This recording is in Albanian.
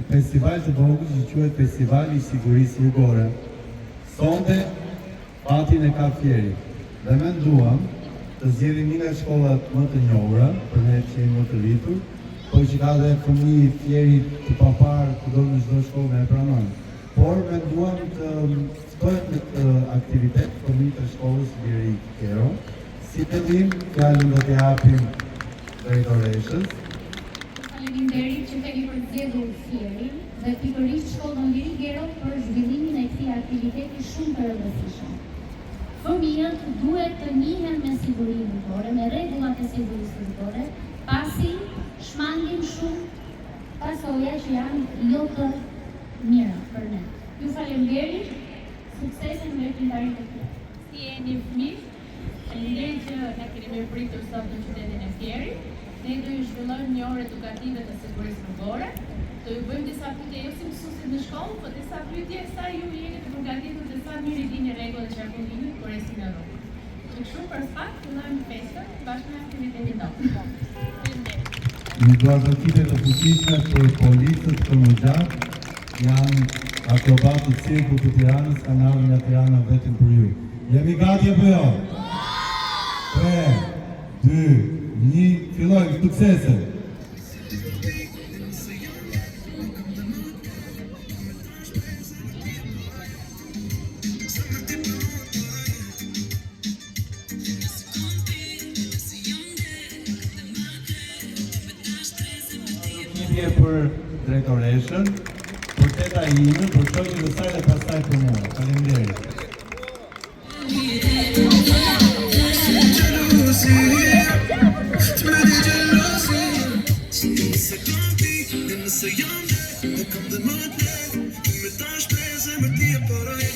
festival të vogël që quhet Festivali i Sigurisë Rrugore. Sonte fatin e ka Fieri dhe menduam të zgjedhim një nga shkollat më të njohura, për ne që jemi më të rritur, por që ka dhe fëmijë Fieri të papar kudo në çdo shkollë e pranojnë. Por menduam të bëjmë aktivitet fëmijë të shkollës Biri Kero. Si fillim, fjalën do t'i japim drejtoreshës. Faleminderit që keni përzgjedhur Fierin dhe pikërisht shkollën Biri Kero për zhvillimin e këtij aktiviteti shumë të rëndësishëm. Fëmijët duhet të njihen me sigurinë rrugore, me rregullat e sigurisë rrugore, pasi shmangin shumë pasoja që janë jo të mira për ne. Ju faleminderit, suksese në veprimtarinë e tuaj. Si jeni fëmijë? Faleminderit që na keni mirëpritur sot në qytetin e Fierit. Ne do ju zhvillojmë një orë edukative të sigurisë rrugore. Do ju bëjmë disa pyetje jo si mësuesit në shkollë, por disa pyetje sa ju jeni të përgatitur dhe sa mirë i dini rregullat e qarkullimit kur ecni në rrugë. Kështu për sfat fillojmë festën bashkë me aktivitetin tonë. Faleminderit. Një duartëtite të fuqishme për policët Këmbëgjak janë akrobatët cirku të Tiranës, kanë ardhur nga Tirana vetëm për ju. Jemi gati apo jo? 3, 2, 1, fillojmë, suksese! Për drejtoreshën, për teta ime, për shoqin dhe saj dhe pastaj për mua. Faleminderit. Se jam dhe, o kam dhe më të, me ta shpesë e më tje paraj.